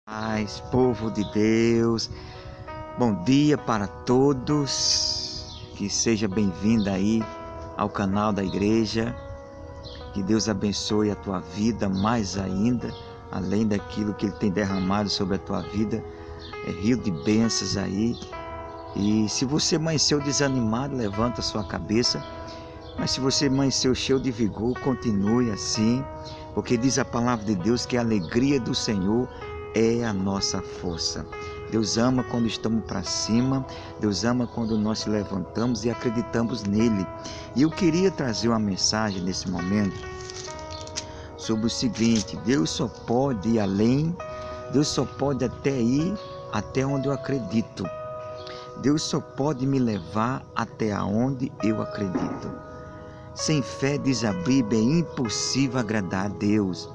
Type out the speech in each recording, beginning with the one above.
Paz, povo de Deus, bom dia para todos, que seja bem-vindo aí ao canal da igreja, que Deus abençoe a tua vida mais ainda, além daquilo que Ele tem derramado sobre a tua vida, é rio de bênçãos aí. E se você amanheceu desanimado, levanta a sua cabeça, mas se você amanheceu cheio de vigor, continue assim, porque diz a palavra de Deus que a alegria do Senhor é a nossa força. Deus ama quando estamos para cima, Deus ama quando nós se levantamos e acreditamos nele. E eu queria trazer uma mensagem nesse momento sobre o seguinte: Deus só pode ir além, Deus só pode até ir até onde eu acredito. Deus só pode me levar até onde eu acredito. Sem fé, diz a Bíblia, é impossível agradar a Deus.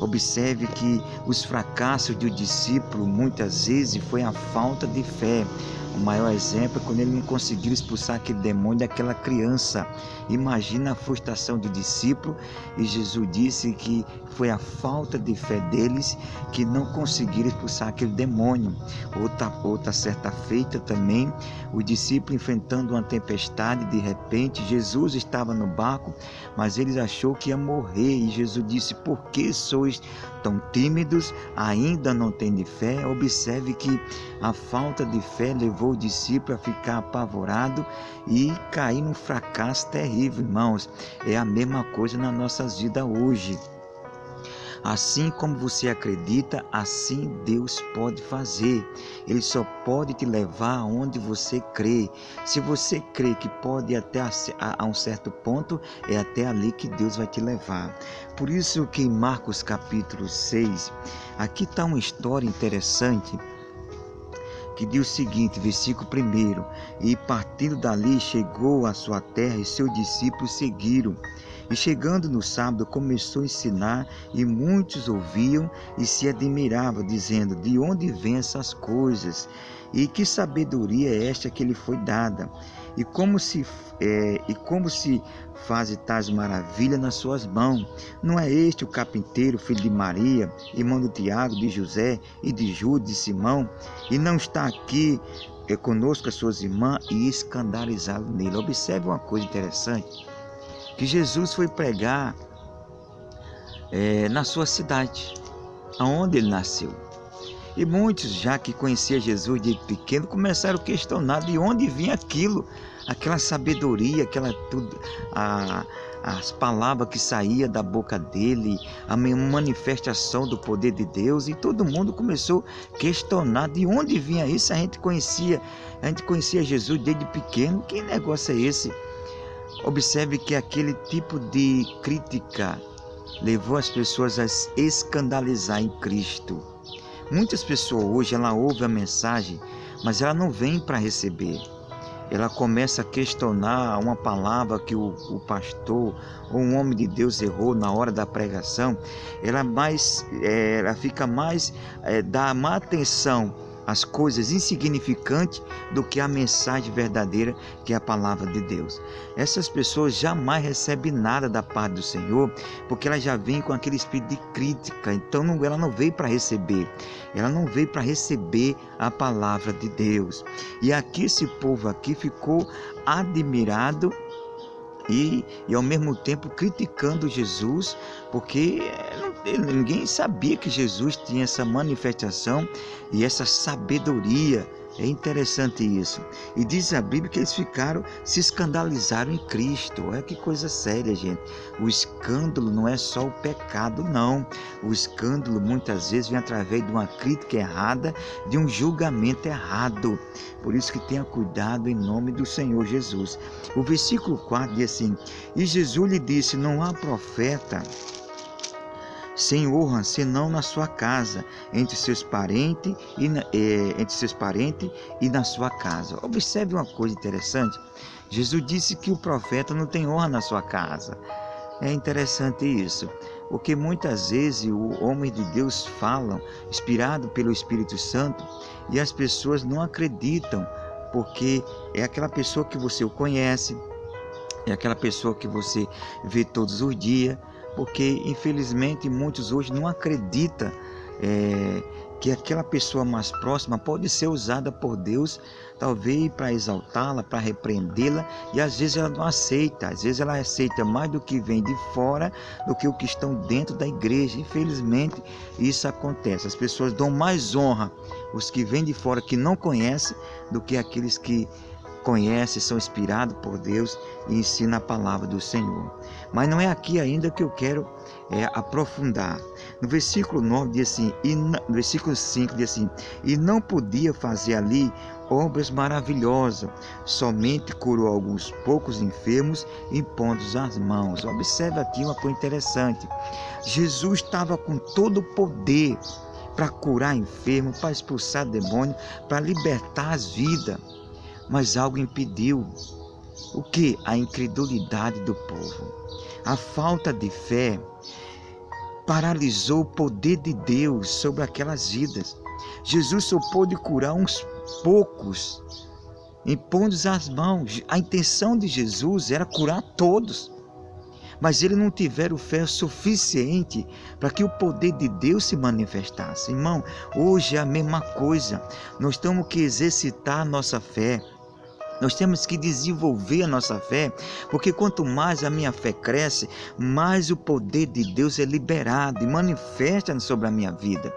Observe que os fracassos do discípulo muitas vezes foi a falta de fé. O maior exemplo é quando ele não conseguiu expulsar aquele demônio daquela criança. Imagina a frustração do discípulo, e Jesus disse que foi a falta de fé deles que não conseguiram expulsar aquele demônio. Outra certa feita também, o discípulo enfrentando uma tempestade, de repente Jesus estava no barco, mas eles achou que ia morrer, e Jesus disse: por que sois tão tímidos, ainda não têm fé? Observe que a falta de fé levou o discípulo a ficar apavorado e cair num fracasso terrível, irmãos. É a mesma coisa nas nossas vidas hoje. Assim como você acredita, assim Deus pode fazer. Ele só pode te levar aonde você crê. Se você crê que pode ir até a um certo ponto, é até ali que Deus vai te levar. Por isso que em Marcos capítulo 6, aqui está uma história interessante, que diz o seguinte, versículo 1: e partindo dali chegou à sua terra, e seus discípulos seguiram. E chegando no sábado, começou a ensinar, e muitos ouviam e se admiravam, dizendo: de onde vêm essas coisas? E que sabedoria é esta que lhe foi dada? E como se faz tais maravilhas nas suas mãos? Não é este o carpinteiro, filho de Maria, irmão de Tiago, de José e de Judas, de Simão? E não está aqui conosco as suas irmãs? E escandalizá-lo nele. Observe uma coisa interessante, que Jesus foi pregar na sua cidade, aonde ele nasceu. E muitos, já que conheciam Jesus desde pequeno, começaram a questionar de onde vinha aquela sabedoria, as palavras que saíam da boca dele, a manifestação do poder de Deus, e todo mundo começou a questionar de onde vinha isso. A gente conhecia Jesus desde pequeno, que negócio é esse? Observe que aquele tipo de crítica levou as pessoas a se escandalizar em Cristo. Muitas pessoas hoje, ela ouve a mensagem, mas ela não vem para receber. Ela começa a questionar uma palavra que o pastor ou um homem de Deus errou na hora da pregação. Ela fica mais, dá mais atenção às coisas insignificantes do que a mensagem verdadeira, que é a palavra de Deus. Essas pessoas jamais recebem nada da parte do Senhor, porque ela já vem com aquele espírito de crítica. Então ela não veio para receber, ela não veio para receber a palavra de Deus. E aqui esse povo aqui ficou admirado e ao mesmo tempo criticando Jesus, porque ninguém sabia que Jesus tinha essa manifestação e essa sabedoria. É interessante isso. E diz a Bíblia que eles se escandalizaram em Cristo. Olha que coisa séria, gente. O escândalo não é só o pecado, não. O escândalo muitas vezes vem através de uma crítica errada, de um julgamento errado. Por isso que tenha cuidado em nome do Senhor Jesus. O versículo 4 diz assim: e Jesus lhe disse: não há profeta sem honra, senão na sua casa, entre seus parentes e na sua casa. Observe uma coisa interessante. Jesus disse que o profeta não tem honra na sua casa. É interessante isso, porque muitas vezes o homem de Deus falam, inspirado pelo Espírito Santo, e as pessoas não acreditam, porque é aquela pessoa que você conhece, é aquela pessoa que você vê todos os dias, porque infelizmente muitos hoje não acreditam que aquela pessoa mais próxima pode ser usada por Deus, talvez para exaltá-la, para repreendê-la, e às vezes ela não aceita, às vezes ela aceita mais do que vem de fora do que o que estão dentro da igreja. Infelizmente isso acontece, as pessoas dão mais honra os que vêm de fora, que não conhecem, do que aqueles que conhecem, são inspirados por Deus e ensinam a palavra do Senhor. Mas não é aqui ainda que eu quero aprofundar. No versículo 9 diz assim, no versículo 5 diz assim: e não podia fazer ali obras maravilhosas, somente curou alguns poucos enfermos, impondo as mãos. Observe aqui uma coisa interessante: Jesus estava com todo o poder para curar enfermo, para expulsar demônio, para libertar as vidas, mas algo impediu. O que? A incredulidade do povo. A falta de fé paralisou o poder de Deus sobre aquelas vidas. Jesus só pôde curar uns poucos, impondo as mãos. A intenção de Jesus era curar todos, mas eles não tiveram fé suficiente para que o poder de Deus se manifestasse. Irmão, hoje é a mesma coisa. Nós temos que exercitar a nossa fé. Nós temos que desenvolver a nossa fé, porque quanto mais a minha fé cresce, mais o poder de Deus é liberado e manifesta sobre a minha vida.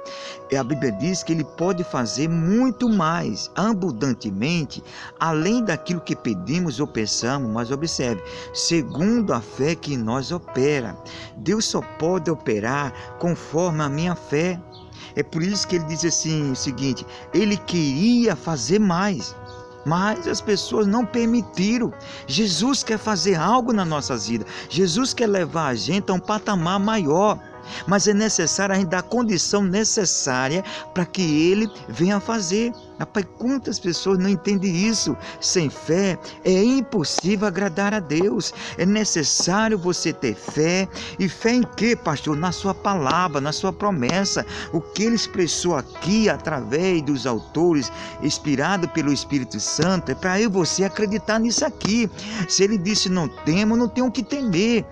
E a Bíblia diz que Ele pode fazer muito mais, abundantemente, além daquilo que pedimos ou pensamos. Mas observe, segundo a fé que em nós opera. Deus só pode operar conforme a minha fé. É por isso que Ele diz assim, o seguinte: Ele queria fazer mais, mas as pessoas não permitiram. Jesus quer fazer algo na nossa vida. Jesus quer levar a gente a um patamar maior. Mas é necessário a gente dar a condição necessária para que Ele venha fazer. Rapaz, quantas pessoas não entendem isso? Sem fé é impossível agradar a Deus. É necessário você ter fé. E fé em quê, pastor? Na sua palavra, na sua promessa. O que Ele expressou aqui através dos autores, inspirado pelo Espírito Santo, é para eu e você acreditar nisso aqui. Se Ele disse não temo, não tenho o que temer.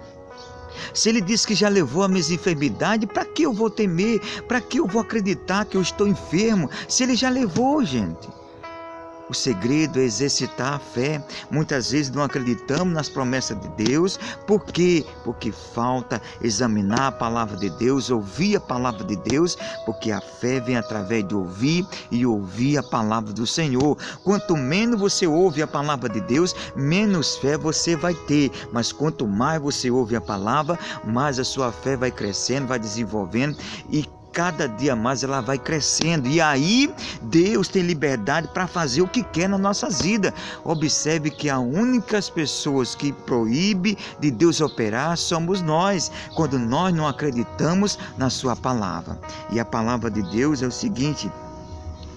Se Ele disse que já levou a minha enfermidade, para que eu vou temer? Para que eu vou acreditar que eu estou enfermo? Se Ele já levou, gente. O segredo é exercitar a fé. Muitas vezes não acreditamos nas promessas de Deus. Por quê? Porque falta examinar a palavra de Deus, ouvir a palavra de Deus, porque a fé vem através de ouvir e ouvir a palavra do Senhor. Quanto menos você ouve a palavra de Deus, menos fé você vai ter. Mas quanto mais você ouve a palavra, mais a sua fé vai crescendo, vai desenvolvendo, e cada dia mais ela vai crescendo. E aí Deus tem liberdade para fazer o que quer nas nossas vidas. Observe que as únicas pessoas que proíbem de Deus operar somos nós, quando nós não acreditamos na sua palavra. E a palavra de Deus é o seguinte: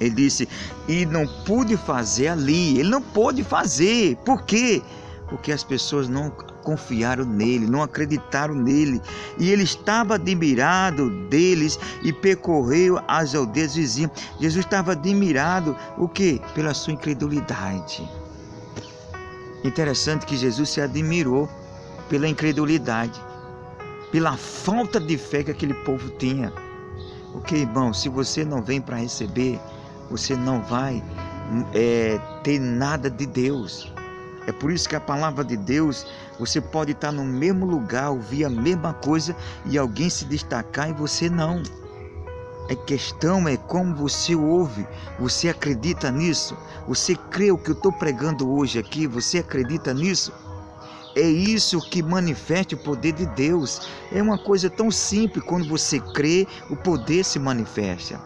Ele disse, e não pude fazer ali. Ele não pôde fazer. Por quê? Porque as pessoas não confiaram nele, não acreditaram nele. E ele estava admirado deles e percorreu as aldeias vizinhas. Jesus estava admirado, o quê? Pela sua incredulidade. Interessante que Jesus se admirou pela incredulidade, pela falta de fé que aquele povo tinha. Ok, irmão, se você não vem para receber, você não vai ter nada de Deus. É por isso que a palavra de Deus, você pode estar no mesmo lugar, ouvir a mesma coisa e alguém se destacar e você não. A questão é como você ouve, você acredita nisso? Você crê o que eu estou pregando hoje aqui? Você acredita nisso? É isso que manifesta o poder de Deus. É uma coisa tão simples, quando você crê, o poder se manifesta.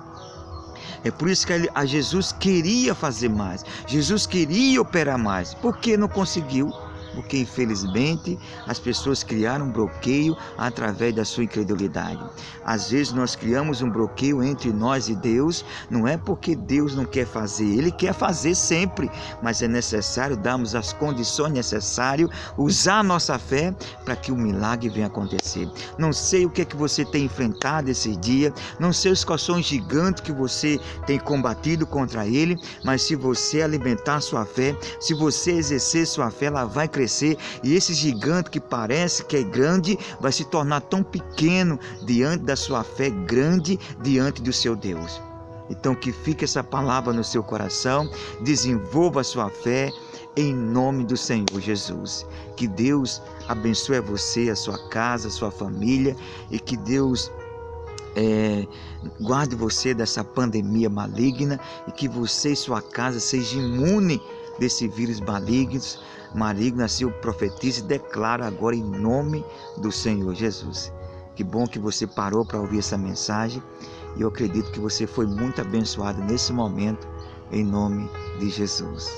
É por isso que a Jesus queria fazer mais. Jesus queria operar mais. Por que não conseguiu? Porque infelizmente as pessoas criaram um bloqueio através da sua incredulidade. Às vezes nós criamos um bloqueio entre nós e Deus, não é porque Deus não quer fazer, Ele quer fazer sempre, mas é necessário darmos as condições necessárias, usar a nossa fé para que o milagre venha acontecer. Não sei o que é que você tem enfrentado esse dia, não sei quais são os gigantes que você tem combatido contra ele, mas se você alimentar a sua fé, se você exercer sua fé, ela vai crescer, e esse gigante que parece que é grande vai se tornar tão pequeno diante da sua fé grande diante do seu Deus. Então que fique essa palavra no seu coração, desenvolva a sua fé em nome do Senhor Jesus. Que Deus abençoe você, a sua casa, a sua família, e que Deus guarde você dessa pandemia maligna, e que você e sua casa sejam imunes desse vírus maligno. Assim eu profetizo e declaro agora em nome do Senhor Jesus. Que bom que você parou para ouvir essa mensagem, e eu acredito que você foi muito abençoado nesse momento, em nome de Jesus.